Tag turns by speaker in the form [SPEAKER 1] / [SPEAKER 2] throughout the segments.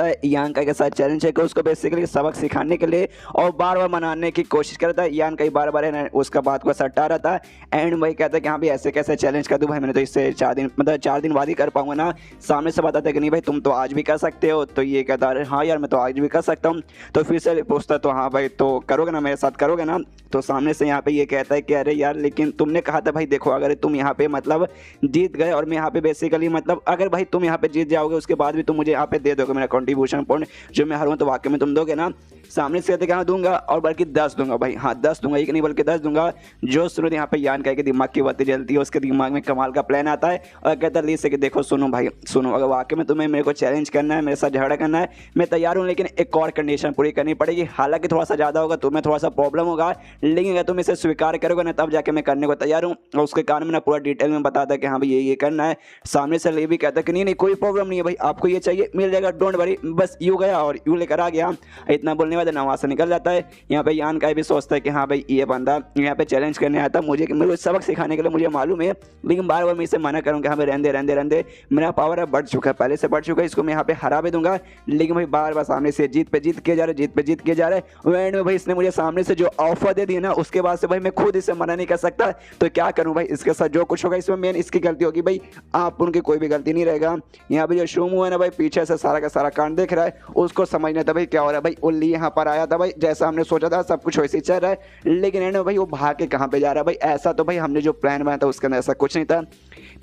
[SPEAKER 1] है यांका के साथ चैलेंज है कि उसको बेसिकली सबक सिखाने के लिए और बार बार मनाने की कोशिश करता है। यांका बार बार है ना उसका बात को सट्टा रहता है एंड वही कहता है कि हाँ भाई ऐसे कैसे चैलेंज कर दूँ भाई, मैंने तो इससे 4 दिन बाद ही कर पाऊंगा ना। सामने से बताता है कि नहीं भाई तुम तो आज भी कर सकते हो। तो ये कहता है हाँ यार मैं तो आज भी कर सकता हूँ। तो फिर से पूछता तो हाँ भाई तो करोगे ना, मेरे साथ करोगे ना। तो सामने से यहाँ पे ये कहता है कि अरे यार लेकिन तुमने कहा था भाई, देखो अगर तुम यहाँ पे मतलब जीत गए और मैं यहाँ पे बेसिकली मतलब अगर भाई तुम यहाँ पे जीत जाओगे उसके बाद भी तुम मुझे यहाँ पे दे दोगे मेरा कंट्रीब्यूशन पॉइंट जो मैं हारूं तो वाकई में तुम दोगे ना। सामने से कहते हाँ दूंगा और बल्कि 10 दूंगा भाई, हाँ 10 दूंगा, एक नहीं बल्कि 10 दूंगा। जो सुनो यहाँ पे यान के दिमाग की बत्ती जलती है, उसके दिमाग में कमाल का प्लान आता है और कहता है ली से कि देखो सुनो भाई सुनो, अगर वाकई में तुम्हें मेरे को चैलेंज करना है, मेरे साथ झगड़ा करना है, मैं तैयार हूँ, लेकिन एक और कंडीशन पूरी करनी पड़ेगी। हालांकि थोड़ा सा ज़्यादा होगा, तुम्हें थोड़ा सा प्रॉब्लम होगा, लेकिन अगर तुम इसे स्वीकार करोगे ना तब जाके मैं करने को तैयार हूँ। और उसके कारण में ना पूरा डिटेल में बताता है कि हाँ भाई ये करना है। सामने से ले भी कहता है कि नहीं कोई प्रॉब्लम नहीं है भाई, आपको ये चाहिए मिल जाएगा, डोंट वरी। बस यूँ गया और यूँ लेकर आ गया। इतना बोलने वाले ना वहाँ से निकल जाता है। यहाँ पे यान का भी सोचता है कि हाँ भाई ये बंदा यहाँ पे चैलेंज करने आया था मुझे, मेरे को सबक सिखाने के लिए मुझे मालूम है, लेकिन बार बार मैं इसे मना करूँ कि हाँ भाई रहने मेरा पावर है बढ़ चुका है, पहले से बढ़ चुका है, इसको मैं यहाँ पे हरा भी दूंगा। लेकिन भाई बार बार सामने से जीत पे जीत किए जा रहे एंड में भाई इसने मुझे सामने से जो ऑफर दे दी ना उसके बाद से भाई मैं खुद इसे मना नहीं कर सकता। तो क्या करूँ भाई, इसके साथ जो कुछ होगा इसमें मेन इसकी गलती होगी भाई, आप उनकी कोई भी गलती नहीं रहेगा। यहाँ पे जो शोमू है ना भाई पीछे से सारा का सारा कांड देख रहा है, उसको समझना था भाई क्या हो रहा है। भाई उल्ली यहाँ पर आया था भाई, जैसा हमने सोचा था सब कुछ वैसे ही चल रहा है, लेकिन एंड में भाई वो भाग के कहाँ पे जा रहा है भाई, ऐसा तो भाई हमने जो प्लान बनाया था उसके अंदर ऐसा कुछ नहीं था।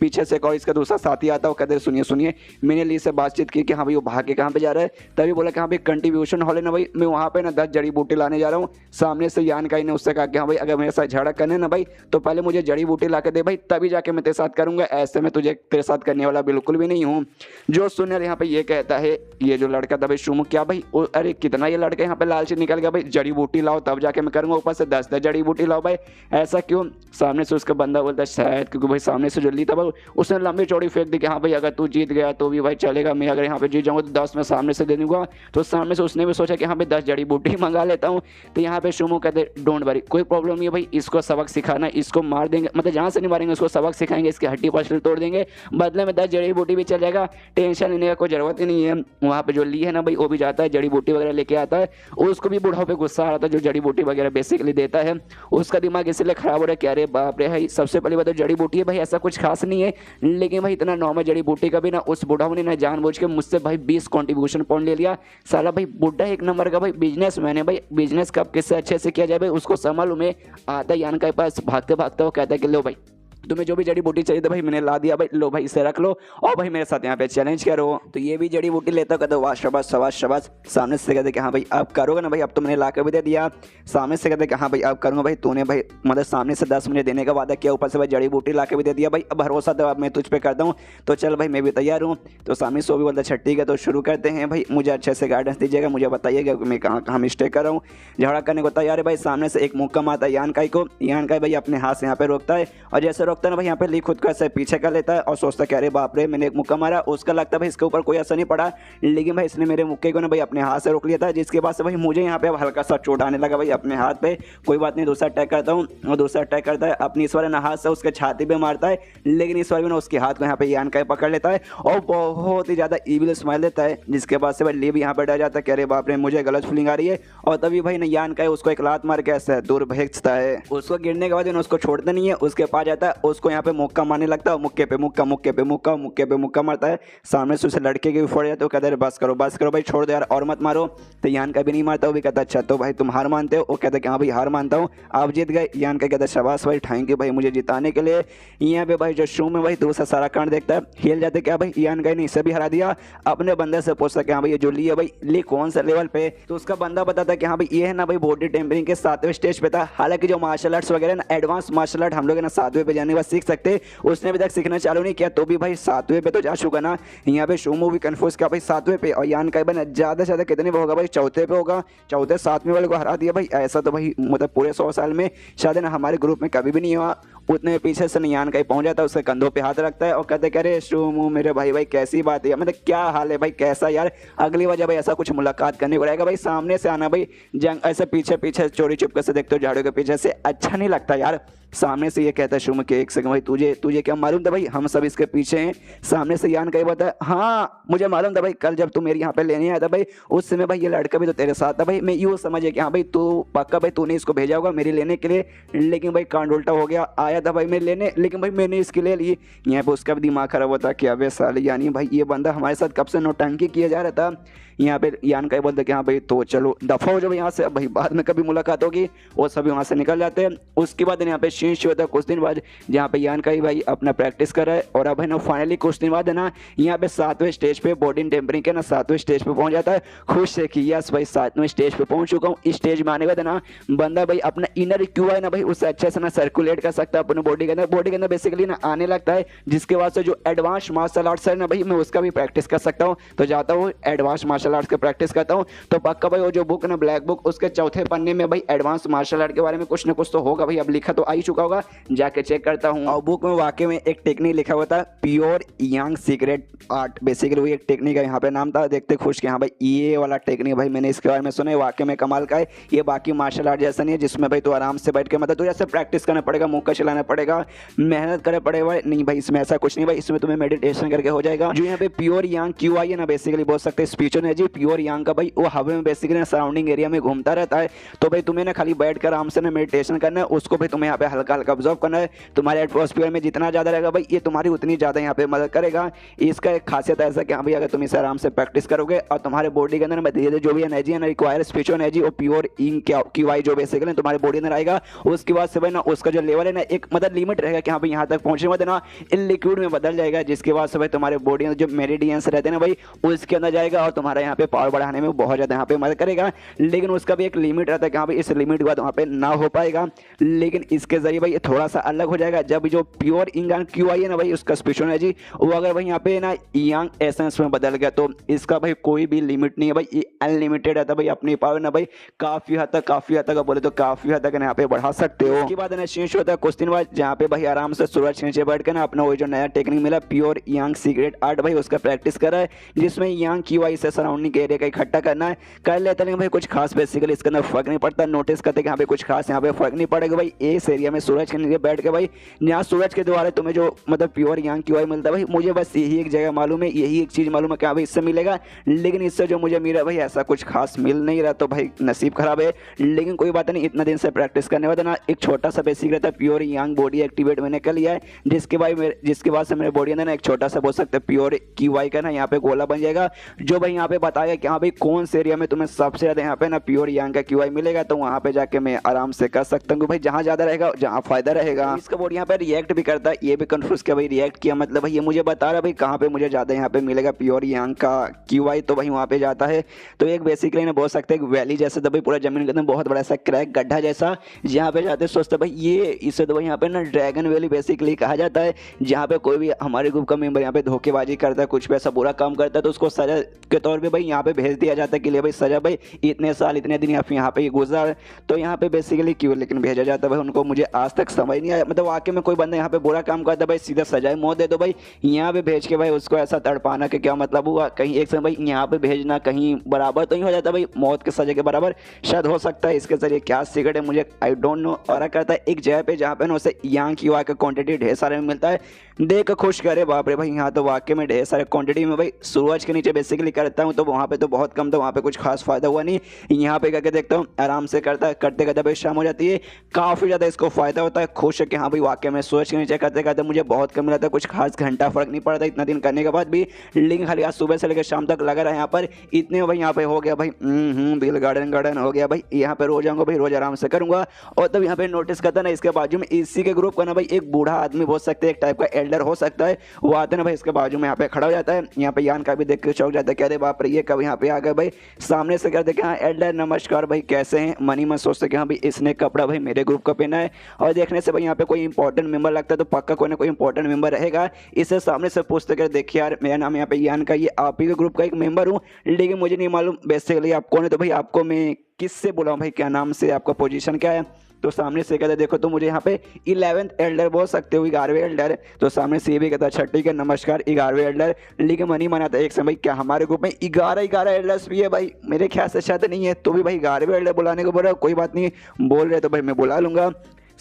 [SPEAKER 1] पीछे से कोई इसका दूसरा साथी आता है, कहते सुनिए मैंने ली से बातचीत की कि हाँ भाई वो भाग के कहाँ पे जा रहा है। तभी बोला कि हाँ भाई कंट्रीब्यूशन हॉल है ना भाई, मैं वहाँ पे ना 10 जड़ी बूटी लाने जा रहा हूँ। सामने से यान काई ने उससे कहा कि हाँ भाई अगर मेरे साथ झगड़ा करने ना भाई तो पहले मुझे जड़ी बूटी ला के दे भाई, तभी जाके मैं तेरे साथ करूँगा, ऐसे में तुझे तेरे साथ करने वाला बिल्कुल भी नहीं हूँ। जो सुनियर यहाँ पे ये कहता है, ये जो लड़का था भाई शुमू, क्या भाई अरे कितना ये लड़का यहाँ पे लालची निकल गया भाई, जड़ी बूटी लाओ तब जाके मैं करूँगा, ऊपर से 10 जड़ी बूटी लाओ भाई, ऐसा क्यों। सामने से उसका बंदा बोलता है शायद क्योंकि भाई सामने से जो ली था भाई उसने लंबी चौड़ी फेंक दी कि हाँ भाई अगर तू जीत गया तो भी भाई चलेगा, मैं अगर यहाँ पे जीत जाऊँगा तो 10 में सामने से दे दूंगा। तो सामने से उसने भी सोचा कि हाँ भाई 10 जड़ी बूटी मंगा लेता हूँ। तो यहाँ पे शुमू कहते डोंट वरी, कोई प्रॉब्लम नहीं है भाई, इसको सबक सिखाना, इसको मार देंगे, मतलब जहाँ से नहीं मारेंगे उसको सबक सिखाएंगे, इसकी हड्डी पसली तोड़ देंगे, बदले में 10 जड़ी बूटी भी चल जाएगा, टेंशन लेने का कोई जरूरत ही नहीं है। वहाँ पे जो ली है ना भाई वो भी जाता है जड़ी बूटी वगैरह लेके आता है, उसको भी बूढ़ाओं पे गुस्सा आ रहा था जो जड़ी बूटी वगैरह बेसिकली देता है, उसका दिमाग इसलिए खराब हो रहा है कि अरे बाप रे भाई सबसे पहली बात तो जड़ी बूटी है भाई ऐसा कुछ खास नहीं है, लेकिन भाई इतना नॉर्मल जड़ी बूटी का भी ना उस बुढ़ाऊ ने ना जानबूझ के मुझसे भाई 20 कंट्रीब्यूशन पॉइंट ले लिया। साला भाई बुढ़ा एक नंबर का भाई बिजनेसमैन है भाई, बिजनेस कब किससे अच्छे से किया जाए भाई उसको संभालू में आता है। यान के पास भागते भागते वो कहता है कि लो भाई तुम्हें जो भी जड़ी बूटी चाहिए था भाई मैंने ला दिया भाई, लो भाई इसे रख लो और भाई मेरे साथ यहाँ पे चैलेंज करो। तो ये भी जड़ी बूटी लेता कहते वाह शाबाश शाबाश शाबाश। सामने से कहते कि हाँ भाई आप करोगे ना भाई, अब तो मैंने ला कर भी दे दिया। सामने से कहते कि हाँ भाई अब करूँगा भाई, तूने भाई मतलब सामने से 10 मुझे देने का वादा किया, ऊपर से भाई जड़ी बूटी ला के भी दे दिया भाई, अब भरोसा तो अब मैं तुझ पर करता हूँ, तो चल भाई मैं भी तैयार हूँ। तो सामने से वो भी बोलता अच्छा ठीक है तो शुरू करते हैं भाई, मुझे अच्छे से गाइडेंस दीजिएगा, मुझे बताइएगा कि मैं कहाँ कहाँ मिस्टेक कर रहा हूँ। झगड़ा करने को तैयार है भाई। सामने से एक मुक्का मारता है यान काई को, यान काई भाई अपने हाथ से यहाँ पे रोकता है और जैसे रोकता है ना भाई यहाँ पे ली खुद को ऐसे पीछे कर लेता है और सोचता है अरे बाप रे मैंने एक मुक्का मारा, उसका लगता है भाई इसके ऊपर कोई असर नहीं पड़ा, लेकिन भाई इसने मेरे मुक्के को ना भाई अपने हाथ से रोक लिया था, जिसके बाद से भाई मुझे यहाँ पे अब हल्का सा चोट आने लगा भाई अपने हाथ पे। कोई बात नहीं, दूसरा अटैक करता हूँ और दूसरा अटैक करता है अपनी ईश्वर ना हाथ से उसके छाती पे मारता है, लेकिन ईश्वर भी ना उसके हाथ को यहाँ पे यान का पकड़ लेता है और बहुत ही ज्यादा ईविल स्माइल देता है, जिसके बाद से भाई ली भी यहाँ पे डर जाता है कि अरे बाप रे मुझे गलत फीलिंग आ रही है। और तभी भाई ना यान का उसको एक लात मार के ऐसे दूर भेजता है, उसको गिरने के बाद उसको छोड़ता नहीं है, उसके पास जाता है, उसको यहाँ पे मुक्का मारने लगता है, मुक्के पे मुक्का मारता है। सामने से उसे लड़के के भी फोड़ जाते हो, कहते हैं बस करो भाई छोड़ दो यार और मत मारो। तो यान का भी नहीं मारता, वो भी कहता अच्छा तो भाई तुम हार मानते हो, वो कहता कि हाँ भाई हार मानता हूँ, आप जीत गए। यान का कहता शाबाश भाई थैंक यू भाई मुझे जिताने के लिए। यहाँ पे भाई जो शो में भाई दूसरा सारा कांड देखता है, हिल जाते क्या भाई यान का ने इसे भी हरा दिया। अपने बंदे से पूछता कि हाँ भाई ये जो ली है भाई ली कौन सा लेवल पे, तो उसका बंदा बताता कि हाँ भाई ये है ना भाई बॉडी टेम्परिंग के 7वें स्टेज पे था। हालांकि जो मार्शल आर्ट्स वगैरह ना एडवांस मार्शल आर्ट हम लोग ना 7वें पे जाने के बाद सीख सकते, उसने अभी तक सीखना चालू नहीं किया, तो भी भाई 7वें पे तो जा चुका ना। यहाँ पे शोमो भी कंफ्यूज किया भाई 7वें पे, और यान का बना ज़्यादा से ज़्यादा कितने पे होगा भाई, 4थे पे होगा, 4थे 7वें वाले को हरा दिया भाई। ऐसा तो भाई मतलब पूरे 100 साल में शायद ना हमारे ग्रुप में कभी भी नहीं हुआ। उतने पीछे से यान का पहुंच जाता है, उसके कंधों पे हाथ रखता है और कहते कह रहे शोमो मेरे भाई कैसी बात है, मतलब क्या हाल है भाई कैसा यार, अगली बार जब भाई ऐसा कुछ मुलाकात करने को रहेगा भाई सामने से आना भाई, जंग ऐसे पीछे चोरी चुपके से देखते हो झाड़ू के पीछे से अच्छा नहीं लगता यार। सामने से ये कहता है शुम के एक सेकंड भाई तुझे तुझे क्या मालूम था भाई हम सब इसके पीछे हैं। सामने से यान कहीं बताया हाँ मुझे मालूम था भाई कल जब तू मेरे यहाँ पे लेने आया था भाई उस समय भाई ये लड़का भी तो तेरे साथ था भाई। मैं यूँ समझे कि हाँ भाई तू पक्का भाई तूने इसको भेजा होगा मेरे लेने के लिए, लेकिन भाई कांड उल्टा हो गया। आया था भाई मेरे लेने लेकिन भाई मैंने इसके ले ली। यहाँ पे उसका भी दिमाग खराब होता कि अबे साले यानी भाई ये बंदा हमारे साथ कब से नौटंकी किया जा रहा था। यहाँ पे यान का बोलते कि हाँ भाई तो चलो दफा हो जाओ यहाँ से, भाई बाद में कभी मुलाकात होगी। वो सभी वहाँ से निकल जाते हैं। उसके बाद यहाँ पे सीन शुरू होता है कुछ दिन बाद जहाँ पे यान का ही भाई अपना प्रैक्टिस कर रहा है। और अब है ना फाइनली कुछ दिन बाद है ना यहाँ पे 7वें स्टेज पे बॉडी टेम्परिंग के ना 7वें स्टेज पे पहुंच जाता है। खुश है कि यस भाई 7वें स्टेज पे पहुंच चुका हूँ। इस स्टेज में आने के बाद ना बंदा भाई अपना इनर क्यू है ना भाई उससे अच्छे से ना सर्कुलेट कर सकता है अपने बॉडी के अंदर बेसिकली ना आने लगता है, जिसके बाद से जो एडवांस मार्शल आर्ट्स है ना भाई मैं उसका भी प्रैक्टिस कर सकता हूँ। तो जाता हूँ एडवांस मार्शल आर्ट्स का प्रैक्टिस करता हूँ। तो पक्का भाई वो जो बुक ना ब्लैक बुक उसके चौथे पन्ने में भाई एडवांस मार्शल आर्ट के बारे में कुछ ना कुछ तो होगा भाई, अब लिखा तो आ ही चुका होगा, जाके चेक करता हूँ। और बुक में वाकई में एक टेक्निक लिखा हुआ था प्योर यांग सीक्रेट आर्ट, बेसिकली वो एक टेक्निक है यहाँ पे नाम था। देखते खुश कि हाँ भाई ये वाला टेक्निक भाई मैंने इसके बारे में सुना है, वाकई में कमाल का है। ये बाकी मार्शल आर्ट जैसा नहीं है जिसमें भाई तो आराम से बैठ के मतलब तो जैसे प्रैक्टिस करना पड़ेगा, मुक्का चलाना पड़ेगा, मेहनत करना पड़ेगा। नहीं भाई इसमें ऐसा कुछ नहीं भाई, इसमें तुम्हें मेडिटेशन करके हो जाएगा। जो यहाँ पे प्योर यांग क्यू आई है ना बेसिकली बोल सकते हैं स्पीचर है जी प्योर यांग का भाई वो हवा में बेसिकली सराउंडिंग एरिया में घूमता रहता है। तो भाई तुम्हें ना खाली बैठ कर आराम से ना मेडिटेशन करना है, उसको भाई तुम्हें यहाँ पे हल्का हल्का ऑब्जर्व करना है। तुम्हारे एटमॉस्फेयर में जितना ज़्यादा रहेगा भाई ये तुम्हारी उतनी ज़्यादा यहाँ पे मदद करेगा। इसका एक खासियत ऐसा कि हाँ भाई अगर तुम इसे आराम से प्रैक्टिस करोगे और तुम्हारे बॉडी के अंदर धीरे जो भी एनर्जी है ना रिक्वायर स्पिरिचुअल एनर्जी और प्योर इंक क्यू आई जो बेसिकली तुम्हारे बॉडी अंदर आएगा, उसके बाद से भाई ना उसका जो लेवल है ना एक मतलब लिमिट रहेगा कि हाँ भाई यहाँ तक पहुँचने बाद ना इन लिक्विड में बदल जाएगा, जिसके बाद से भाई तुम्हारे बॉडी में जो मेरिडियंस रहते हैं ना भाई उसके अंदर जाएगा और तुम्हारा यहाँ पे पावर बढ़ाने में बहुत ज़्यादा यहाँ पे मदद करेगा। लेकिन उसका भी एक लिमिट रहता है कि हाँ भाई इस लिमिट के बाद वहाँ पे ना हो पाएगा। लेकिन इसके जरिए भाई ये थोड़ा सा अलग हो जाएगा जब जो प्योर इंग क्यू आई है ना भाई उसका स्पिरिचुअल एनर्जी वो अगर भाई यहाँ पे ना यांग एसेंस में बदल गया तो इसका भाई कोई भी लिमिट नहीं है भाई, ये अनलिमिटेड रहता है भाई। अपनी पावर ना भाई काफी हद तक बोले तो काफी हद तक यहाँ पे बढ़ा सकते हो। उसके बाद ना शेष होता है कुछ दिन बाद जहाँ पे भाई आराम से सूरज के नीचे बैठ के ना अपना वो जो नया टेक्निक मिला प्योर यांग सीक्रेट आर्ट भाई उसका प्रैक्टिस कर रहा है, जिसमें यांग क्यू आई से सराउंडिंग एरिया का इकट्ठा करना है। कर लेते हैं भाई कुछ खास बेसिकली इसके अंदर फर्क नहीं पड़ता, नोटिस करते कि यहाँ पे कुछ खास यहाँ पे फर्क नहीं पड़ेगा भाई। इस एरिया में सूरज के नीचे बैठ के भाई यहाँ सूरज के द्वारा तुम्हें जो मतलब प्योर यांग क्यू आई मिलता है भाई मुझे बस यही एक जगह मालूम है, यही एक चीज़ मालूम है कि हाँ भाई इससे मिलेगा। लेकिन इससे जो मुझे मिला भाई ऐसा कुछ खास मिल नहीं रहा, तो भाई नसीब खराब है। लेकिन कोई बात नहीं, इतना दिन से प्रैक्टिस करने बाद ना एक छोटा सा बेसिक रहता है प्योर यांग बॉडी एक्टिवेट मैंने कर लिया है, जिसके बाद से मेरे बॉडी अंदर ना एक छोटा सा बोल सकते हैं प्योर क्यू आई का ना यहाँ पे गोला बन जाएगा, जो भाई यहाँ पे बताएगा कि हाँ भाई कौन से एरिया में तुम्हें सबसे ज़्यादा यहाँ पे ना प्योर यांग का क्यू आई मिलेगा। तो वहाँ पे जाके मैं आराम से कर सकता हूँ भाई, जहाँ ज़्यादा रहेगा जहाँ फायदा रहेगा। इसका बॉडी यहाँ पे रिएक्ट भी करता है, ये भी कंफ्यूज किया भाई रिएक्ट किया मतलब भाई ये मुझे बता रहा है भाई कहाँ पे मुझे ज़्यादा यहाँ पे मिलेगा प्योर यांग का क्यू आई, तो भाई वहाँ पे जाता है। तो एक बेसिकली ना बोल सकते हैं वैली जैसे तो भाई पूरा जमीन के अंदर बहुत बड़ा सा क्रैक गड्ढा जैसा, जहाँ पे जाते सोचते भाई ये इसे तो भाई यहाँ पे ना ड्रैगन वैली बेसिकली कहा जाता है, जहाँ पे कोई भी हमारे ग्रुप का मेंबर यहाँ पे धोखेबाजी करता है कुछ भी ऐसा बुरा काम करता है तो उसको सजा के तौर पे भाई यहाँ पे भेज दिया जाता है कि ले भाई सजा भाई इतने साल इतने दिन यहाँ पे गुजर, तो यहाँ पे बेसिकली क्यों लेकिन भेजा जाता है भाई उनको। मुझे आज तक समझ नहीं आया मतलब वाकई में कोई बंदा यहाँ पे बुरा काम करता है भाई सीधा सजाए मौत दे दो भाई, यहाँ पे भेज के भाई उसको ऐसा तड़पाना के क्या मतलब हुआ। कहीं एक समय भाई यहाँ पे भेजना कहीं बराबर तो नहीं हो जाता भाई मौत के सजा के बराबर शायद हो सकता है, इसके जरिए क्या सीक्रेट है मुझे आई डोंट नो। और करता है एक जगह पे जहाँ पे ना उसे यांग क्यू आई का क्वांटिटी ढेर सारे में मिलता है, देख खुश करे बाप रे भाई यहाँ तो वाकई में ढेर सारे क्वांटिटी में भाई सूरज के नीचे बेसिकली करता हूँ तो वहाँ पे तो बहुत कम था, वहाँ पे कुछ खास फायदा हुआ नहीं। यहाँ पे करके देखता हूँ आराम से करते करते भाई शाम हो जाती है, काफ़ी ज़्यादा इसको फायदा होता है। खुश है कि हाँ भाई वाकई में सूरज के नीचे करते करते मुझे बहुत कम मिला था, कुछ खास घंटा फर्क नहीं पड़ा था इतना दिन करने के बाद भी, लेकिन खाली आज सुबह से लेकर शाम तक लगा रहा है यहाँ पर इतने भाई यहाँ पे हो गया भाई दिल गार्डन हो गया भाई। यहाँ पे रोज आऊँगा भाई रोज आराम से करूँगा। और तब यहाँ पे नोटिस करता ना इसके बाजू में इसी के ग्रुप का ना भाई एक बूढ़ा आदमी बोल सकते हैं एक टाइप का एल्डर हो सकता है, वो आते ना भाई इसके बाजू में यहाँ पे खड़ा हो जाता है। यहाँ पे यान का भी देख के चौक जाता है क्या रे बाप रे ये कब यहाँ पे आ गए भाई, सामने से कहते कि हाँ एल्डर नमस्कार भाई कैसे हैं। मनी में सोचते कि हाँ भाई इसने कपड़ा भाई मेरे ग्रुप का पहना है, और देखने से भाई यहाँ पे कोई इंपॉर्टेंट मेंबर लगता है तो पक्का कोई ना कोई इंपॉर्टेंट मेंबर रहेगा। इसे सामने से पूछते कर देखिए यार मेरा नाम यहाँ पे यान का, ये आप ही के ग्रुप का एक मेंबर हूँ लेकिन मुझे नहीं मालूम बेसिकली आप कौन है, तो भाई आपको मैं किससे बुलाऊँ भाई, क्या नाम से, आपका पोजीशन क्या है। तो सामने से कहता देखो तो मुझे यहाँ पे 11th एल्डर बोल सकते हो, 11वें एल्डर। तो सामने से ये भी कहता अच्छा ठीक है नमस्कार 11वें एल्डर, लेकिन मनी मना था एक समय क्या हमारे ग्रुप में 11 एल्डर्स भी है भाई, मेरे ख्याल से शायद नहीं है, तो भी भाई 11वें एल्डर बुलाने को बोल रहा कोई बात नहीं बोल रहे तो भाई मैं बुला लूँगा।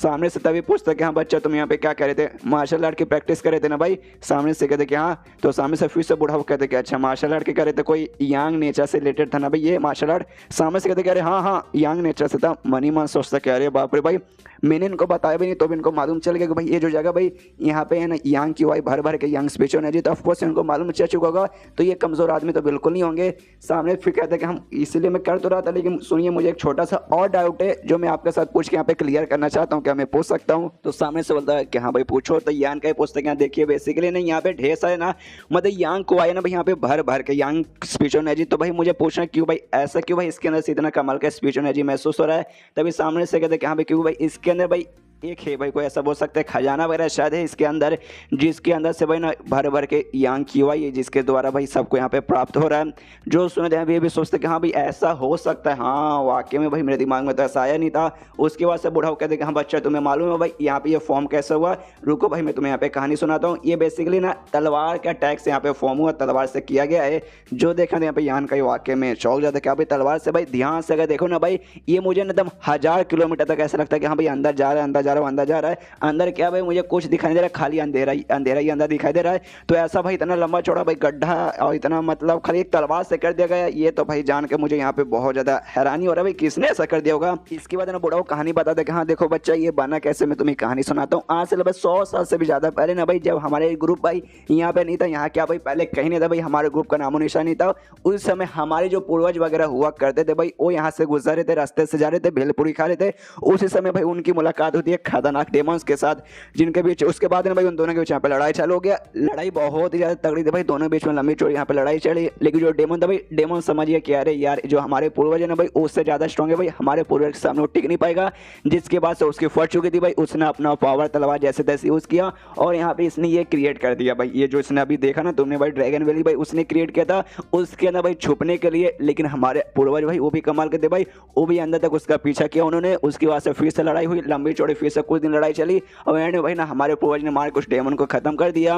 [SPEAKER 1] सामने से तभी पूछता कि हाँ बच्चा तुम यहाँ पे क्या कर रहे थे, मार्शल आर्ट की प्रैक्टिस कर रहे थे ना भाई। सामने से कहते कि हाँ, तो सामने से फिर से बूढ़ा वो कहते कि अच्छा मार्शल आर्ट की कर रहे थे, कोई यांग नेचर से रिलेटेड था ना भाई ये मार्शल आर्ट। सामने से कहते कि अरे हाँ हाँ यांग नेचर से था। मन ही मन सोचता कि अरे बाप रे भाई, मैंने इनको बताया भी नहीं तो भी इनको मालूम चल गया कि भाई ये जो जगह भाई यहाँ पे है ना यांग की वाई भर भर के यांग स्पीच होने जी, तो ऑफकोर्स इनको मालूम चल चुका होगा, तो ये कमज़ोर आदमी तो बिल्कुल नहीं होंगे। सामने फिर कहते हैं कि हम इसीलिए मैं कर तो रहा था, लेकिन सुनिए मुझे एक छोटा सा और डाउट है जो मैं आपके साथ पूछ के यहाँ पे क्लियर करना चाहता हूँ, क्या मैं पूछ सकता हूँ? तो सामने से बोलता है कि हाँ भाई पूछो। तो यान का ही पूछते हैं, देखिए बेसिकली ना यहाँ पे ढेर सारे ना मतलब यांग को आए ना भाई यहाँ पे भर भर के यांग स्पीच होने जी, तो भाई मुझे पूछना क्यों भाई, ऐसा क्यों भाई इसके अंदर से इतना कमाल का स्पीच होने जी महसूस हो रहा है? तभी सामने से कहते हैं कि हाँ भाई क्यों भाई इसके अंदर भाई एक है भाई, कोई ऐसा बोल सकते हैं खजाना वगैरह शायद है इसके अंदर, जिसके अंदर से भाई ना भर भर के यांग की हुआ ये, जिसके द्वारा भाई सबको यहाँ पे प्राप्त हो रहा है। जो सुनते हैं ये भी सोचते हैं कि हाँ भाई ऐसा हो सकता है, हाँ वाकई में भाई मेरे दिमाग में तो ऐसा आया नहीं था। उसके बाद से बूढ़ा कहते कि हाँ बच्चा तुम्हें मालूम है भाई यहाँ पे ये फॉर्म कैसे हुआ? रुको भाई मैं तुम्हें यहाँ पे कहानी सुनाता हूँ। ये बेसिकली ना तलवार का अटैक से यहाँ पे फॉर्म हुआ, तलवार से किया गया है। जो देखा था यहाँ पे यान का ये वाकई में चौंक जाता है क्या भाई तलवार से भाई ध्यान से अगर देखो ना भाई, ये मुझे एकदम 1000 किलोमीटर तक ऐसा लगता है कि हाँ भाई अंदर जा रहा है, अंदर जा रहा है, अंदर जा रहा है। अंदर क्या भाई मुझे कुछ दिखाई दे रहा है, खाली अंधेरा ही अंदर दिखाई दे रहा है। तो ऐसा भाई इतना लंबा चौड़ा भाई गड्ढा और इतना मतलब खाली एक तलवार से कर दिया गया, ये तो भाई जान के मुझे यहाँ पे बहुत ज्यादा हैरानी हो रहा है भाई किसने ऐसा कर दिया होगा। इसके बाद ना बूढ़ा वो कहानी बताते कि हाँ देखो बच्चा ये बना कैसे, मैं तुम्हें कहानी सुनाता हूँ। आज से लगभग 100 साल से भी ज्यादा पहले ना भाई जब हमारे ग्रुप भाई यहाँ पे नहीं था, यहाँ क्या भाई पहले कहीं नहीं था भाई, हमारे ग्रुप का नामो निशान नहीं था। उस समय हमारे जो पूर्वज वगैरह हुआ करते थे भाई वो यहाँ से गुजर रहे थे, रास्ते से जा रहे थे, भेलपुरी खा रहे थे। उसी समय भाई उनकी मुलाकात होती है खतरनाक डेमोन्स के साथ, जिनके बीच उसके बाद भाई उन दोनों के बीच यहाँ पे लड़ाई चालू हो गया। लड़ाई बहुत ही ज्यादा तगड़ी थी भाई, दोनों बीच में लंबी चौड़ी यहाँ पे लड़ाई चली। लेकिन जो डेमन था भाई, डेमन समझिए कि अरे यार जो हमारे पूर्वज है ना भाई उससे ज्यादा स्ट्रॉन्ग है भाई, हमारे पूर्वज के सामने वो टिक नहीं पाएगा। जिसके बाद से उसकी फट चुकी थी भाई, उसने अपना पावर तलवार जैसे तैसे यूज किया और यहाँ पे इसने ये क्रिएट कर दिया भाई, ये जो इसने अभी देखा ना तुमने भाई ड्रैगन वैली भाई उसने क्रिएट किया था उसके अंदर भाई छुपने के लिए। लेकिन हमारे पूर्वज भाई वो भी कमाल के थे भाई, वो भी अंदर तक उसका पीछा किया उन्होंने। उसके बाद से फिर से लड़ाई हुई लंबी चौड़ी, फिर से कुछ दिन लड़ाई चली और एंड में भाई ना हमारे पूर्वज ने मार कुछ डेमन को खत्म कर दिया।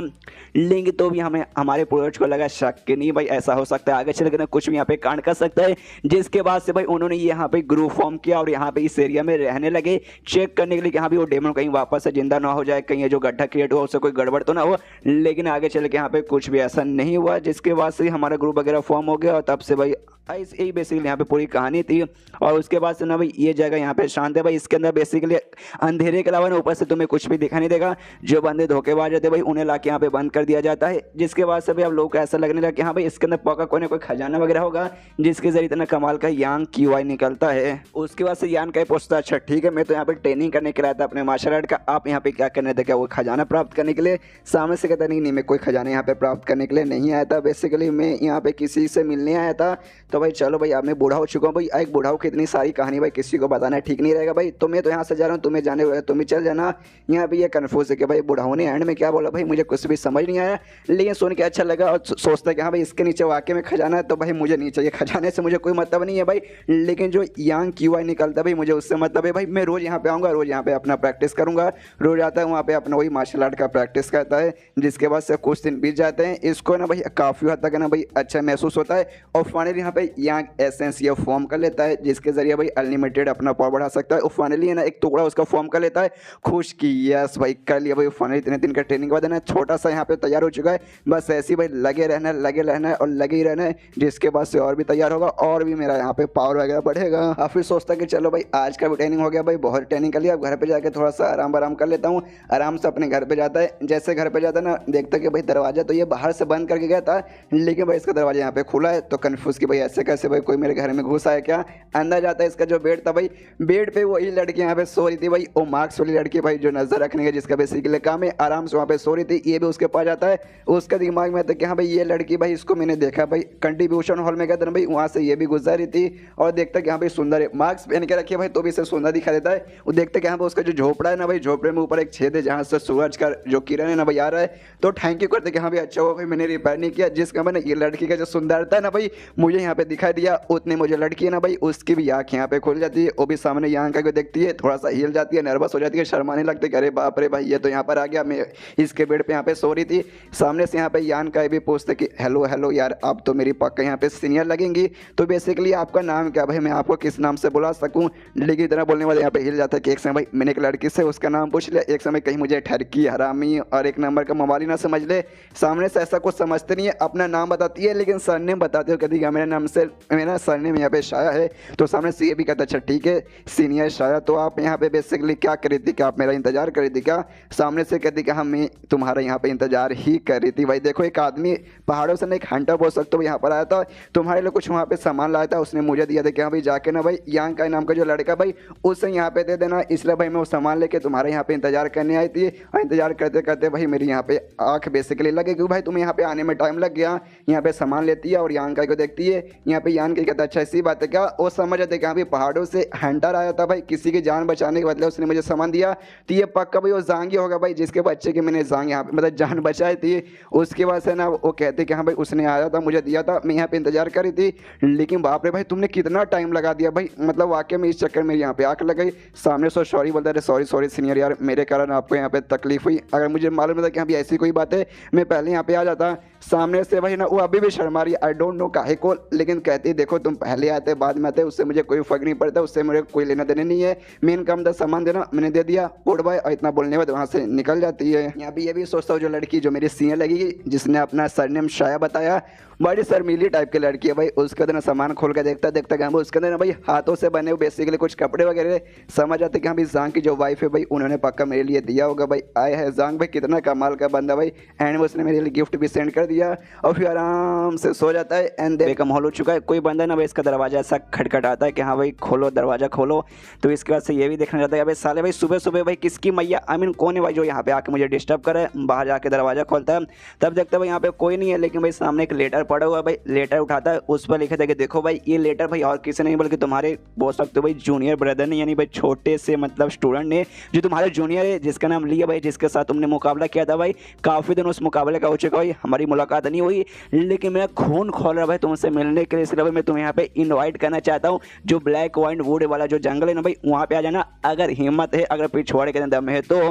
[SPEAKER 1] लेकिन तो भी हमें हमारे पूर्वज को लगा शक कि नहीं भाई ऐसा हो सकता है आगे चल के कुछ भी यहाँ पे कांड कर सकता है। जिसके बाद से भाई उन्होंने यहाँ पे ग्रुप फॉर्म किया और यहाँ पे इस एरिया में रहने लगे, चेक करने के लिए कि यहाँ भी वो डेमन कहीं वापस से जिंदा ना हो जाए, कहीं ये जो गड्ढा क्रिएट हुआ उससे कोई गड़बड़ तो ना हो। लेकिन आगे चल के यहाँ पे कुछ भी ऐसा नहीं हुआ, जिसके बाद से हमारा ग्रुप वगैरह फॉर्म हो गया और तब से भाई यही बेसिकली यहाँ पे पूरी कहानी थी। और उसके बाद से ना भाई ये जगह यहाँ पे शांत है भाई, इसके अंदर बेसिकली अंधेरे के अलावा ना ऊपर से तुम्हें कुछ भी दिखा नहीं देगा। जो बंदे धोखेबाज रहते भाई उन्हें लाके यहाँ पे बंद कर दिया जाता है। जिसके बाद से भाई अब लोगों को ऐसा लगने लगा कि हाँ भाई इसके अंदर पक्का कोई ना कोई खजाना वगैरह होगा जिसके जरिए इतना कमाल का यांग क्यूआई निकलता है। उसके बाद से यान का पूछता अच्छा ठीक है मैं तो यहाँ पे ट्रेनिंग करने के लिए आया था अपने मार्शल आर्ट का, आप यहाँ पे क्या करने थे, क्या वो खजाना प्राप्त करने के लिए? सामने से कहता नहीं मैं कोई खजाना यहाँ पे प्राप्त करने के लिए नहीं आया था, बेसिकली मैं यहाँ पे किसी से मिलने आया था। तो भाई चलो भाई अब मैं बूढ़ा हो चुका हूँ भाई, एक बूढ़ा हो की इतनी सारी कहानी भाई किसी को बताना ठीक नहीं रहेगा भाई, तो मैं तो यहाँ से जा रहा हूँ, तुम्हें जाने हुए तुम ही चल जाना। यहाँ पे ये कन्फ्यूज है कि भाई बूढ़ाओं ने एंड में क्या बोला भाई मुझे कुछ भी समझ नहीं आया, लेकिन सुन के अच्छा लगा और सोचता है कि हाँ भाई इसके नीचे वाकई में खजाना है, तो भाई मुझे नहीं चाहिए, खजाने से मुझे कोई मतलब नहीं है भाई। लेकिन जो यांग क्यूआई निकलता है भाई मुझे उससे मतलब है भाई, मैं रोज़ यहाँ पे आऊँगा, रोज़ यहाँ पे अपना प्रैक्टिस करूँगा, रोज़ आता है वहाँ पे अपना वही मार्शल आर्ट का प्रैक्टिस करता है। जिसके बाद से कुछ दिन बीत जाते हैं, इसको ना भाई काफ़ी हद तक ना भाई अच्छा महसूस होता है और फाइनली यहाँ पे यांग एसेंस ये फॉर्म कर लेता है, जिसके जरिए भाई अनलिमिटेड अपना पावर बढ़ा सकता है। और फाइनली है ना एक टुकड़ा उसका फॉर्म कर लेता है, खुश की यस भाई कर लिया भाई फाइनली। इतने दिन का ट्रेनिंग के बाद है ना छोटा सा यहाँ पे तैयार हो चुका है, बस ऐसे ही भाई लगे रहना है और लगे ही रहना है, जिसके बाद से और भी तैयार होगा और भी मेरा यहाँ पे पावर वगैरह बढ़ेगा। और फिर सोचता कि चलो भाई आज का भी ट्रेनिंग हो गया भाई, बहुत ट्रेनिंग कर लिया, अब घर पे जाके थोड़ा सा आराम कर लेता हूँ। आराम से अपने घर पे जाता है, जैसे घर पे जाता है ना देखता कि भाई दरवाजा तो ये बाहर से बंद करके गया था, लेकिन भाई इसका दरवाजा यहाँ पे खुला है, तो कन्फ्यूज कि भाई ऐसे कैसे भाई कोई मेरे घर में घुसा है क्या। अंदर जाता है, इसका जो बेड था भाई, बेड पे वही लड़की यहाँ पे सो रही थी भाई, वो मार्क्स वाली लड़की भाई जो नजर रखने का जिसका बेसिकली काम है, आराम से वहाँ पे सो रही थी। ये भी उसके पास जाता है, उसका दिमाग में आता है कि हाँ भाई ये लड़की भाई इसको मैंने देखा भाई कंट्रीब्यूशन हॉल में गया था भाई, वहाँ से ये भी गुजर रही थी और देखता कि हाँ भाई सुंदर है, मार्क्स पहन के रखिए भाई तो भी इसे सुंदर दिखा देता है। वो देखते कि हाँ भाई उसका जो झोपड़ा है ना भाई, झोपड़े में ऊपर एक छेद है जहाँ से सूरज का जो किरण है ना भाई आ रहा है, तो थैंक यू करते कि हाँ भाई अच्छा हुआ भाई मैंने रिपेयर नहीं किया, जिसका मैंने ये लड़की का जो सुंदरता है ना भाई मुझे यहाँ पे पे दिखाई दिया, उतने मुझे लड़की है ना भाई उसकी भी आँख यहाँ पे खुल जाती है, वो भी सामने यांका को देखती है, थोड़ा सा हिल जाती है, नर्वस हो जाती है, शर्माने लगती है कि अरे बाप रे भाई ये तो यहाँ पर आ गया, मैं इसके बेड पे यहाँ पे सो रही थी। सामने से यहाँ पे यांका भी पूछते कि हेलो हेलो यार आप तो मेरी पक्का यहाँ पे सीनियर लगेंगी, तो बेसिकली आपका नाम क्या भाई, मैं आपको किस नाम से बुला सकूँ। लेकिन इतना बोलने वाले यहाँ पे हिल जाता है कि एक समय भाई मैंने एक लड़की से उसका नाम पूछ लिया, एक समय कहीं मुझे ठरकी हरामी और एक नंबर का मोबाइल ना समझ ले। सामने से ऐसा कुछ समझते नहीं है, अपना नाम बताती है लेकिन सरनेम बताते हो, कहती है मेरे नाम से मेरा सरनेम यहाँ पे शाया है। तो सामने से ये भी कहता अच्छा ठीक है सीनियर शाया, तो आप यहाँ पे बेसिकली क्या कर रही थी, क्या आप मेरा इंतजार कर रही थी क्या। सामने से कहती कि हाँ मैं तुम्हारा यहाँ पे इंतजार ही कर रही थी। भाई देखो एक आदमी पहाड़ों से, एक हंटर बोल सकते हो, यहाँ पर आया था तुम्हारे लिए कुछ वहाँ पे सामान लाया था, उसने मुझे दिया था कि हाँ भाई जाके ना भाई यांका नाम का जो लड़का भाई उससे यहाँ पे दे देना, इसलिए भाई मैं वो सामान लेके तुम्हारे यहाँ पे इंतजार करने आई थी। और इंतजार करते करते भाई मेरी यहाँ पे आँख बेसिकली लगे, क्योंकि भाई तुम्हें यहाँ पे आने में टाइम लग गया। यहाँ पे सामान लेती है और यांका को देखती है, यहाँ पे यांका कहता अच्छा ऐसी बात है क्या। वो समझ जाते कि हाँ भाई पहाड़ों से हंटर आया था भाई, किसी की जान बचाने के बदले उसने मुझे सामान दिया, तो ये पक्का भाई वो जांगी होगा भाई जिसके बच्चे की मैंने जांग यहाँ पे मतलब जान बचाई थी। उसके बाद से ना वो कहते कि हाँ भाई उसने आया था मुझे दिया था, मैं यहाँ पे इंतजार करी थी। लेकिन बाप रे भाई तुमने कितना टाइम लगा दिया भाई, मतलब वाकई में इस चक्कर में यहाँ पे आंख लग गई। सामने से सॉरी बोलता है, सॉरी सॉरी सीनियर यार मेरे कारण आपको यहाँ पे तकलीफ हुई, अगर मुझे मालूम था कि हाँ ऐसी कोई बात है मैं पहले यहाँ पे आ जाता। सामने से भाई ना वो अभी भी शर्मा रही, आई डोंट नो काहे को, लेकिन कहती देखो तुम पहले आते बाद में आते उससे मुझे कोई फर्क नहीं पड़ता, उससे मुझे कोई लेना देना नहीं है, मेन काम था सामान देना, मैंने दे दिया गुड बाय। और इतना बोलने के बाद वहाँ से निकल जाती है। यहाँ पे ये भी सोचता हूँ जो लड़की जो मेरी सीनियर लगेगी जिसने अपना सरनेम शाया बताया, बड़ी शर्मीली टाइप की लड़की है भाई, उसके अंदर सामान खोल के देखता देखता कि हम उसके अंदर भाई हाथों से बने हुए बेसिकली कुछ कपड़े वगैरह, समझ आते कि हाँ भाई जांग की जो वाइफ है भाई उन्होंने पक्का मेरे लिए दिया होगा भाई। आया है जांग भाई कितना कमाल का बंदा भाई, एंड में उसने मेरे लिए गिफ्ट भी सेंड कर दिया और फिर आराम से सो जाता है। एंड बेकम हॉल हो चुका है, कोई बंदा ना भाई इसका दरवाजा ऐसा खटखटाता है कि हाँ भाई खोलो दरवाजा खोलो। तो इसके बाद से ये भी देखना चाहता है भाई साले भाई सुबह सुबह भाई किसकी मैया आई मीन कौन है भाई जो यहाँ पे आके मुझे डिस्टर्ब करे। बाहर जाके दरवाजा खोलता है, तब देखता है भाई यहाँ पे कोई नहीं है, लेकिन भाई सामने एक लेटर पड़ा हुआ है भाई। लेटर उठाता है, उस पर लिखा था कि देखो भाई ये लेटर भाई और किसी नहीं बल्कि तुम्हारे बोल सकते हो भाई जूनियर ब्रदर ने, यानी भाई छोटे से मतलब स्टूडेंट ने जो तुम्हारे जूनियर है जिसका नाम लिया भाई, जिसके साथ तुमने मुकाबला किया था भाई। काफ़ी दिन उस मुकाबले का हो चुका भाई, हमारी मुलाकात नहीं हुई, लेकिन मेरा खून खोल रहा भाई तुमसे मिलने के लिए, इसलिए भाई मैं तुम्हें यहाँ पे इन्वाइट करना चाहता हूँ। जो ब्लैक वाइन वुड वाला जो जंगल है ना भाई वहाँ पे आ जाना, अगर हिम्मत है, अगर पिछवाड़े के दम है तो।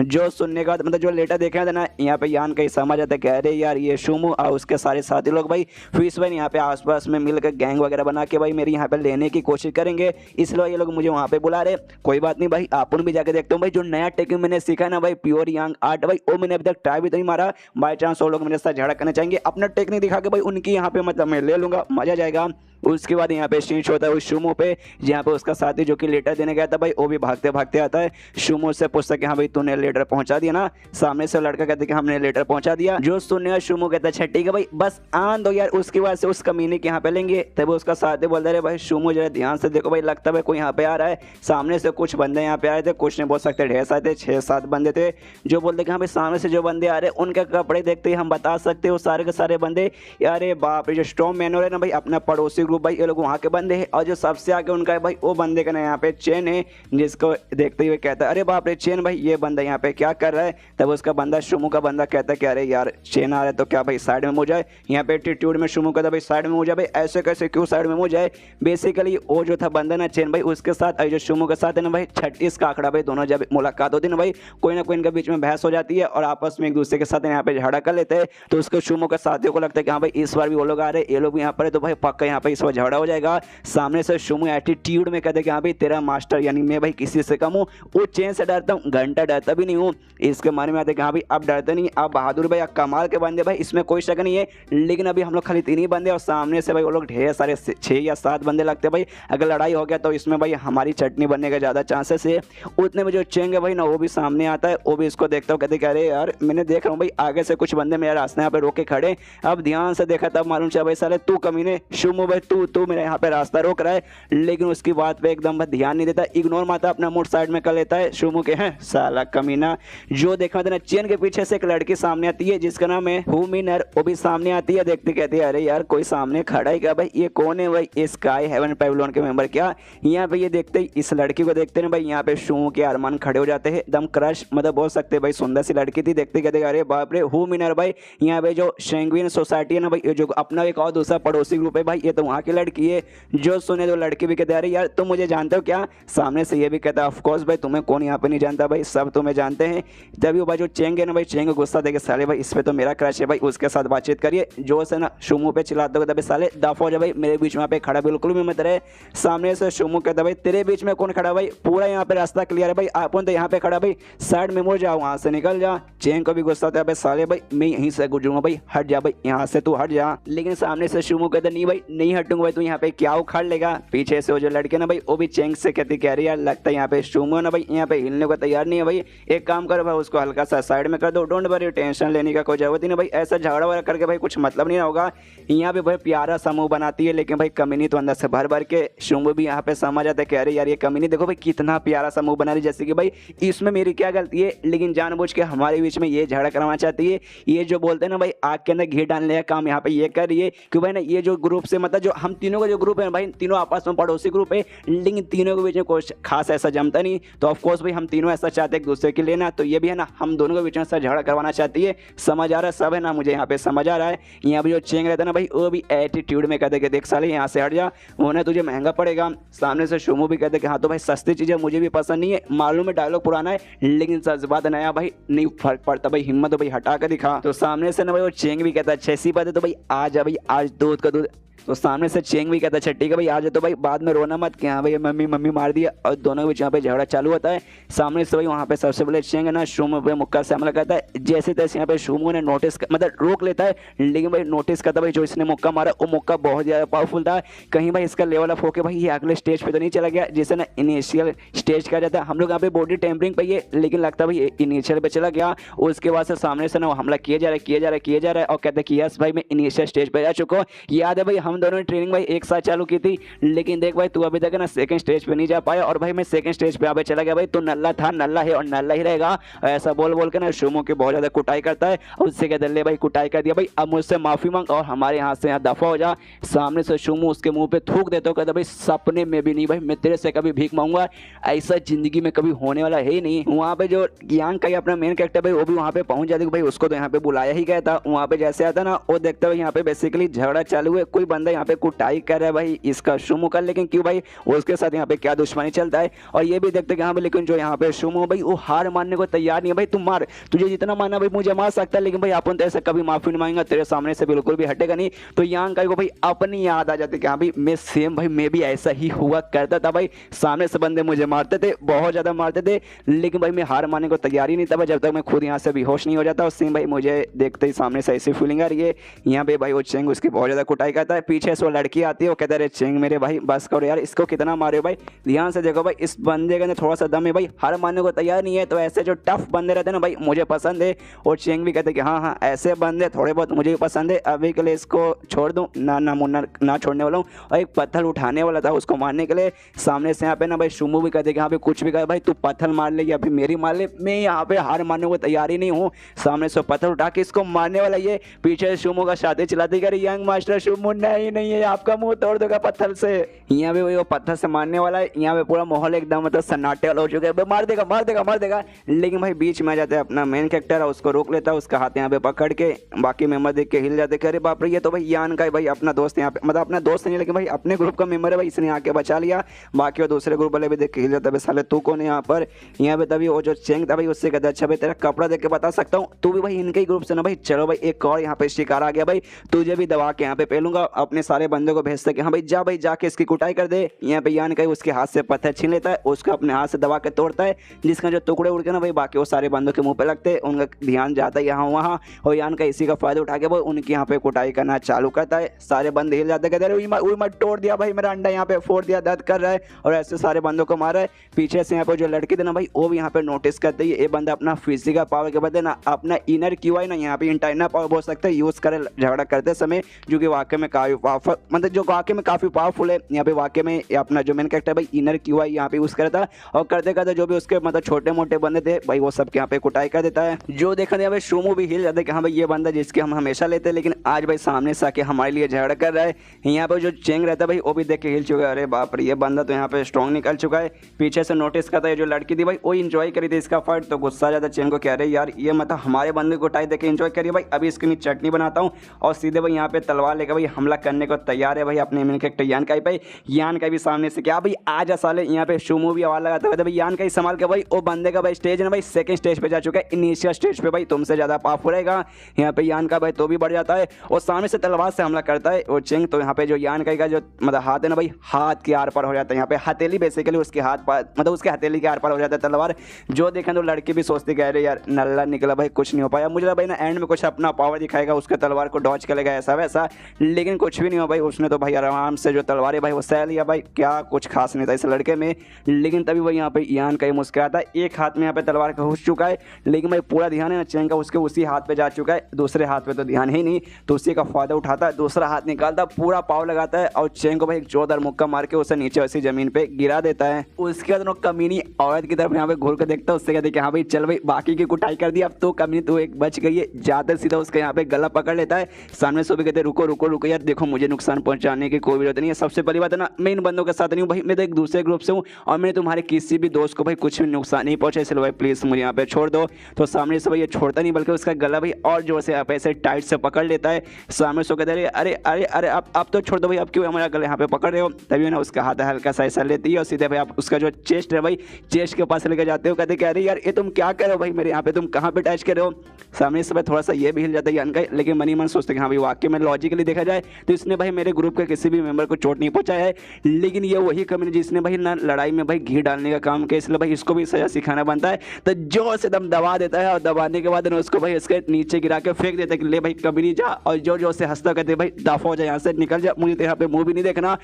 [SPEAKER 1] जो सुनने का मतलब जो लेटर देखा था ना यहाँ पे यान कहीं समझ आता है कह रहे यार ये शुमू और उसके सारे साथी लोग भाई फिश भाई यहाँ पे आसपास में मिलकर गैंग वगैरह बना के भाई मेरी यहाँ पे लेने की कोशिश करेंगे, इसलिए ये लोग मुझे वहाँ पे बुला रहे। कोई बात नहीं भाई अपन भी जाके देखता हूँ भाई, जो नया टेक्निक मैंने सीखा ना भाई प्योर यांग आर्ट भाई, वो मैंने अभी तक ट्राई भी नहीं मारा। बाई चांस वो लोग मेरे साथ झगड़ा करना चाहेंगे, अपना टेक्निक दिखा के भाई उनकी यहाँ पे मतलब मैं ले लूँगा, मजा जाएगा। उसके बाद यहाँ पे सीन होता है उस शुमो पे, जहाँ पे उसका साथी जो कि लेटर देने गया था भाई वो भी भागते भागते आता है। शुमो से पूछता कि हाँ भाई तूने लेटर पहुंचा दिया ना। सामने से लड़का कहता है कि हमने लेटर पहुंचा दिया। जो सुनने शुमो कहता है अच्छा ठीक है भाई बस आन दो यार, उसके बाद से उस कमीने के यहाँ पे लेंगे। तब उसका साथी बोलता है भाई शुमो जरा ध्यान से देखो भाई, लगता है कोई यहाँ पे आ रहा है। सामने से कुछ बंदे यहाँ पे आए थे, कुछ नहीं बोल सकते ढेर सारे थे, 6-7 बंदे थे। जो बोलते कि हाँ भाई सामने से जो बंदे आ रहे हैं उनके कपड़े देखते ही हम बता सकते हो सारे के सारे बंदे यार बाप रे, जो स्टॉर्म मैन हो रहे ना भाई अपना पड़ोसी ग्रुप भाई, ये लोग वहाँ के बंदे हैं। और जो सबसे आगे उनका है भाई वो बंदे का ना यहाँ पे चेन है, जिसको देखते हुए कहता है अरे बाप रे चेन भाई ये बंदा यहाँ पे क्या कर रहा है। तब उसका बंदा शुमू का बंदा कहता है कि अरे यार चेन आ रहा है तो क्या भाई साइड में हो जाए। यहाँ पे एटीट्यूड में शुमू कहता भाई साइड में हो जाए भाई, ऐसे कैसे क्यों साइड में हो जाए। बेसिकली वो जो था बंदा ना चेन भाई उसके साथ जो शुमू के साथ है ना भाई 36 का आंकड़ा भाई, दोनों जब मुलाकात होती है ना भाई कोई ना कोई इनके बीच में बहस हो जाती है और आपस में एक दूसरे के साथ यहाँ पे झगड़ा कर लेते हैं। तो उसके शुमू के साथियों को लगता है कि हाँ भाई इस बार भी वो लोग आ रहे हैं, ये लोग भी यहाँ पर है, तो भाई पक्का यहाँ पे इस बार झगड़ा हो जाएगा। सामने से शुमू एटीट्यूड में कहते कि हाँ भाई तेरा मास्टर यानी मैं भाई किसी से कम हूँ, वो चेन से डरता हूँ, घंटा डरता भी नहीं हूँ। इसके माने में आते कि हाँ भाई अब डरते नहीं, अब बहादुर भाई कमाल के बंदे भाई, इसमें कोई शक नहीं है। लेकिन अभी हम लोग खाली 3 ही बंदे और सामने से भाई वो लोग ढेर सारे 6 या 7 बंदे लगते भाई। अगर लड़ाई हो गया तो इसमें भाई हमारी चटनी बनने का ज़्यादा चांसेस है। उतने में जो चेंग है भाई ना वो भी सामने आता है, वो भी इसको देखता हूँ कहते कि अरे यार मैंने देख रहा हूँ भाई आगे से कुछ बंदे मेरे रास्ते यहाँ पे रोक के खड़े। अब ध्यान से देखा तब मालूम चला भाई साले तू कमीने शुमू भाई तू मेरे यहाँ पे रास्ता रोक रहा है। लेकिन उसकी बात पे एकदम ध्यान नहीं देता, इग्नोर मारता, अपना मूड साइड में कर लेता है शुमू के हैं साला कमीना। जो देखा था ना चेन के पीछे से एक लड़की सामने आती है जिसका नाम है हुमिनर, वो भी सामने आती है। देखती कहती है अरे यार कोई सामने खड़ा है क्या भाई, ये कौन है भाई, स्काई हेवन पैविलियन के मेंबर क्या। यहाँ पे ये देखते ही इस लड़की को देखते हैं भाई, यहाँ पे शू के अरमान खड़े हो जाते हैं, एकदम क्रश मतलब बोल सकते हैं भाई, सुंदर सी लड़की थी। देखते कहते अरे बाप रे हु मिनर भाई, यहाँ पे जो शेंगविन सोसाइटी है ना भाई, जो अपना एक और दूसरा पड़ोसी ग्रुप है भाई, ये तो वहाँ की लड़की है। जो सुने तो लड़की भी कहते अरे यार तुम मुझे जानते हो क्या। सामने से ये भी कहता है ऑफकोर्स भाई, तुम्हें कौन यहाँ पे नहीं जानता भाई, सब तुम्हें जानते हैं। तभी वो भाई जो चेंग है ना भाई, चेंग गुस्सा देके साले भाई इस पे तो मेरा क्रश है भाई, उसके साथ बातचीत करिए। जो से ना शुमू पे चिल्लाते हुए तभी साले दफा हो जा भाई, मेरे बीच में पे खड़ा बिल्कुल भी मत रहे। सामने से शुमू कहता भाई तेरे बीच में कौन खड़ा भाई, पूरा यहाँ पे रास्ता क्लियर है भाई, आप तो यहाँ पे खड़ा भाई, साइड में मुड़ जाओ, वहाँ से निकल जा। चेंग को भी गुस्सा आता है भाई, साले भाई मैं यहीं से गुजरूंगा भाई, हट जा भाई यहाँ से, तू हट जा। लेकिन सामने से शुमू कहता नहीं भाई नहीं हटूंगा भाई, तू यहाँ पे क्या उखाड़ लेगा। पीछे से वो जो लड़के ना भाई वो भी चेंग से कहती कह रही यार लगता है यहाँ पे शुमू ना भाई यहाँ पे हिलने को तैयार नहीं है भाई, एक काम करो भाई उसको हल्का सा साइड में कर दो, डोंट वरी, टेंशन लेने का कोई जरूरत ही नहीं भाई, ऐसा झगड़ा वगड़ा करके भाई कुछ मतलब नहीं होगा। यहाँ पे भाई प्यारा समूह बनाती है, लेकिन भाई कमीनी तो अंदर से भर भर के। शुंभू भी यहाँ पे समझ आता है कह रहे यार ये कमीनी देखो भाई कितना प्यारा समूह बना रही, जैसे कि भाई इसमें मेरी क्या गलती है, लेकिन जानबूझ के हमारे बीच में ये झगड़ा करवाना चाहती है। ये जो बोलते हैं ना भाई आग के अंदर घी डालने का काम यहाँ पे ये कर रही है कि भाई ना ये जो ग्रुप से मतलब जो हम तीनों का जो ग्रुप है भाई, तीनों आपस में पड़ोसी ग्रुप है, लेकिन तीनों के बीच में कुछ खास ऐसा जमता नहीं। तो ऑफकोर्स भाई हम तीनों ऐसा चाहते हैं एक दूसरे के लिए ना, तो ये भी है ना हम दोनों के बीच में ऐसा झगड़ा करवाना चाहती है। समझ आ रहा है सब है ना, मुझे यहाँ पे समझ आ रहा है। यहाँ पे जो चेंग रहता है ना भाई वो भी एटीट्यूड में कहते कि देख साले यहाँ से हट जा, वो ना तुझे महंगा पड़ेगा। सामने से शुमू भी कहते कि हाँ तो भाई सस्ती चीज़ें मुझे भी पसंद नहीं है, मालूम है डायलॉग पुराना है लेकिन जज्बात नया भाई, नहीं फर्क पड़ता भाई, हिम्मत तो भाई हटा कर दिखा। तो सामने से ना भाई वो चेंग भी कहता है अच्छी सी बात है, तो भाई आ जा भाई आज दूध का दूध। तो सामने से चेंग भी कहता है अच्छा ठीक है भाई आ जाए, तो भाई बाद में रोना मत कि हाँ भाई मम्मी मम्मी मार दिया, और दोनों के बीच यहाँ पे झगड़ा चालू होता है। सामने से भाई वहाँ पे सबसे पहले चेंग है ना शुमू पे मुक्का से हमला करता है, जैसे तैसे यहाँ पे शुमू ने नोटिस मतलब रोक लेता है, लेकिन भाई नोटिस करता भाई जो इसने मुक्का मारा वो मुक्का बहुत ज़्यादा पावरफुल था, कहीं भाई इसका लेवल अप होकर भाई ये अगले स्टेज पे तो नहीं चला गया, जिसे ना इनिशियल स्टेज कहा जाता है। हम लोग यहाँ पे बॉडी टेम्परिंग पे ये, लेकिन लगता है भाई इनिशियल पे चला गया। उसके बाद से सामने से ना हमला किया जा रहा है और कहते हैं कि यस भाई मैं इनिशियल स्टेज पे जा चुका हूँ। याद है भाई हम दोनों ने ट्रेनिंग भाई एक साथ चालू की थी, लेकिन देख भाई तू अभी तक ना सेकंड स्टेज पे नहीं जा पाया, और भाई मैं सेकंड स्टेज पे यहाँ पे चला गया भाई, तू नल्ला था नल्ला है और नल्ला ही रहेगा। ऐसा बोल के ना शुमू की बहुत ज्यादा कुटाई करता है, उससे कहते ले भाई कुटाई कर दिया भाई, अब मुझसे माफी मांग और हमारे यहाँ से यहाँ दफा हो जा। सामने से शुमू उसके मुंह पे थूक देता कहता भाई सपने में भी नहीं भाई मैं तेरे से कभी भीख मांगूंगा, ऐसा जिंदगी में कभी होने वाला है ही नहीं। वहाँ पे जो यांग का अपना मेन कैरेक्टर भाई वो भी वहाँ पे पहुंच जाती भाई, उसको तो यहाँ पे बुलाया ही गया था। वहाँ पे जैसे आता ना वो देखता भाई यहाँ पे बेसिकली झगड़ा चालू है, कोई बंदा यहाँ पे कुटाई कर रहा है भाई इसका शुमू का, लेकिन क्यों भाई उसके साथ यहाँ पे क्या दुश्मनी चलता है। और ये भी देखते कि हाँ भाई लेकिन जो यहाँ पे शुमू भाई वो हार मानने को तैयार नहीं है भाई, तुम मार तुझे जितना मारना भाई मुझे मार सकता है, लेकिन भाई अपन तो ऐसे कभी माफी नहीं मांगेगा, तेरे सामने से बिल्कुल भी हटेगा नहीं। तो यांग का भाई अपनी याद आ जाती कि हाँ भाई मैं सेम भाई मैं भी ऐसा ही हुआ करता था भाई, सामने से बंदे मुझे मारते थे बहुत ज्यादा मारते थे, लेकिन भाई मैं हार मानने को तैयार ही नहीं था भाई, जब तक मैं खुद यहाँ से बेहोश नहीं हो जाता। और सेम भाई मुझे देखते ही सामने से ऐसी फीलिंग आ रही है। यहाँ पे भाई वो चेंग उसकी बहुत ज्यादा कुटाई करता है, पीछे से वो लड़की आती है, वो कहता है चेंग मेरे भाई बस करो यार, इसको कितना मारे भाई, ध्यान से देखो भाई इस बंदे के अंदर थोड़ा सा दम है भाई, हार मानने को तैयार नहीं है। तो ऐसे जो टफ बंदे रहते हैं ना भाई मुझे पसंद है। और चेंग भी कहते कि हाँ ऐसे बंदे थोड़े बहुत मुझे भी पसंद है, अभी के लिए इसको छोड़ दूँ ना मुन्ना ना छोड़ने वाला हूँ। और एक पत्थर उठाने वाला था उसको मारने के लिए, सामने से यहाँ पे ना भाई शुमू भी कहते कि हाँ भाई कुछ भी कहे भाई तू पत्थर मार ले या फिर मेरी मार ले, मैं यहाँ पे हार मारने को तैयार ही नहीं हूँ। सामने से पत्थर उठा के इसको मारने वाला, ये पीछे शुमू का शादी चलाती करे यंग मास्टर शुमू नहीं है आपका मुंह तोड़ देगा पत्थर से। यहाँ पे वो पत्थर से मारने वाला है, यहाँ पे पूरा माहौल एकदम मतलब सन्नाटे वाला हो चुका है, मार देगा। लेकिन भाई बीच में आ जाता है अपना मेन कैरेक्टर है, उसको रोक लेता है, उसका हाथ यहाँ पे पकड़ के, बाकी मेंबर देख के हिल जाते अरे बाप रे ये तो भाई यान का है भाई अपना दोस्त यहाँ पे, मतलब अपना दोस्त नहीं लेकिन भाई अपने ग्रुप का मेंबर है भाई, इसने आके बचा लिया। बाकी वो दूसरे ग्रुप वाले भी देख के हिल जाता है साले तू कौन है यहाँ पर। यहाँ पे तभी वो जो चेंग था भाई उससे कहता अच्छा भाई तेरा कपड़ा देख के बता सकता हूँ तू भी भाई इनके ही ग्रुप से ना भाई, चलो भाई एक और यहाँ पे शिकार आ गया भाई, तुझे भी दबा के यहाँ पे पहलूंगा। अपने सारे बंदों को भेजते कि हाँ भाई जाके इसकी कुटाई कर दे। यहाँ पे यान का उसके हाथ से पत्थर छीन लेता है, उसको अपने हाथ से दबा के तोड़ता है, जिसका जो टुकड़े उड़ के ना भाई बाकी वो सारे बंदों के मुंह पे लगते हैं, उनका ध्यान जाता है यहाँ वहाँ, और यान का इसी का फायदा उठा के वो उनकी यहाँ पे कुटाई करना चालू करता है। सारे बंदे हिल जाते कहते अरे मत तोड़ दिया भाई मेरा अंडा यहाँ पे फोड़ दिया, दर्द कर रहा है, और ऐसे सारे बंदों को मारा है। पीछे से यहाँ पे जो लड़की थी ना भाई वो भी यहाँ पे नोटिस करते ही ये बंदा अपना फिजिकल पावर के बदले ना अपना इनर क्यू है ना यहाँ पे इंटरनल पावर बोल सकते हैं यूज करे झगड़ा करते समय, जो कि वाकई में काफी काफ़ी पावरफुल, मतलब जो वाकई में काफ़ी पावरफुल है। यहाँ पे वाकई में अपना जो मेन कैरेक्टर भाई इनर क्यू आई यहाँ पे यूज़ करता है और करते करते जो भी उसके मतलब छोटे मोटे बंदे थे भाई वो सब यहाँ पे कुटाई कर देता है। जो देखा यहाँ पे शोमू भी हिल जाता है कि हाँ भाई ये बंदा जिसके हम हमेशा लेते हैं लेकिन आज भाई सामने से आके हमारे लिए झगड़ा कर रहा है। यहाँ पे जो चेंग रहता है भाई वो भी देख के हिल चुका है, अरे बाप रे ये बंदा तो यहाँ पे स्ट्रॉन्ग निकल चुका है। पीछे से नोटिस करता है जो लड़की थी भाई वो इंजॉय करी थी इसका फाइट, तो गुस्सा जाता चेंग को, कह रहे यार ये मतलब हमारे बंदे को कुटाई देखे इंजॉय करिए भाई, अभी इसके लिए चटनी बनाता हूँ। और सीधे भाई यहाँ पे तलवार लेकर भाई हमला करने को तैयार है भाई अपने मेन कैरेक्टर यान काई पे। यान काई भी सामने से क्या भाई आजा साले, यहाँ पे शोमू भी आवाज लगाता है भाई यान काई संभाल के भाई वो बंदे का भाई स्टेज है भाई सेकंड स्टेज पे जा चुका है, इनिशियल स्टेज पे भाई तुमसे ज़्यादा पावरफुल रहेगा। यहाँ पे यान का भाई तो भी बढ़ जाता है और सामने से तलवार से हमला करता है और चेंग, तो यहाँ पे जो यान काई का जो मतलब हाथ है ना भाई हाथ के आर पार हो जाता है, यहाँ पे हथेली बेसिकली उसके हाथ पार मतलब उसके हथेली के आर पार हो जाता है तलवार। जो देखें तो लड़की भी सोचती कह रहे यार नल्ला निकला भाई कुछ नहीं हो पाया, मुझे भाई ना एंड में कुछ अपना पावर दिखाएगा उसके तलवार को डॉज करेगा ऐसा वैसा, लेकिन कुछ भी नहीं हो भाई। उसने तो भाई आराम से जो तलवार है भाई वो सह लिया भाई, क्या कुछ खास नहीं था इस लड़के में। लेकिन तभी वही यहाँ पे यान का ही मुस्कुराता है, एक हाथ में यहाँ पे तलवार का घुस चुका है लेकिन भाई पूरा ध्यान है ना चेंग का उसके उसी हाथ पे जा चुका है, दूसरे हाथ पे तो ध्यान ही नहीं, तो उसी का फायदा उठाता है, दूसरा हाथ निकालता पूरा पाव लगाता है और चेंग को भाई एक जोरदार मुक्का मार के उसे नीचे वैसी जमीन पे गिरा देता है। उसके बाद कमीनी औरत की तरफ यहाँ पे घूर कर देखता है, उससे कहते कि हाँ भाई चल भाई बाकी की कुटाई कर दी, अब तो कमीनी तो एक बच गई है, जाते सीधा उसका यहाँ पे गला पकड़ लेता है। सामने से भी कहते रुको रुको रुको यार देखो मुझे नुकसान पहुंचाने की कोई जरूरत नहीं है, सबसे पहली बात है ना मैं इन बंदों के साथ नहीं हूँ भाई, मैं तो एक दूसरे ग्रुप से हूँ और मैंने तुम्हारे किसी भी दोस्त को भाई कुछ भी नुकसान नहीं पहुंचा, इसलिए भाई प्लीज मुझे यहाँ पे छोड़ दो। तो सामने से भाई ये छोड़ता नहीं बल्कि उसका गला भाई और जोर से यहाँ पे ऐसे टाइट से पकड़ लेता है। सामने से कहते हैं अरे अरे अरे अब तो छोड़ दो भाई, अब क्यों हमारा गला यहाँ पे पकड़ रहे हो। तभी ना उसका हाथ हल्का सा ऐसा लेती है और सीधे भाई आप उसका जो चेस्ट है भाई चेस्ट के पास लेकर जाते हो, कहते कह रहे यार ये तुम क्या कर रहे हो भाई मेरे यहाँ पे, तुम कहाँ पे टच कर रहे हो। सामने से भाई थोड़ा सा ये भी हिल जाता है यान का, लेकिन मनी मन सोचते हैं हाँ भाई वाकई में लॉजिकली देखा जाए तो इसने भाई मेरे ग्रुप के किसी भी मेंबर को चोट नहीं पहुंचाया है, लेकिन ये वही कम्युनिटी जिसने भाई ना लड़ाई में भाई घी डालने का काम किया, इसलिए भाई इसको भी सजा सिखाना बनता है। तो जोर से दम दबा देता है और दबाने के बाद उसको भाई इसके नीचे गिरा के फेंक देता है कि ले भाई कभी नहीं जा, और जोर जोर से हंसता कहते भाई दफा हो जाए यहाँ से निकल जा, मुझे तो यहाँ पे मुंह भी नहीं देखना।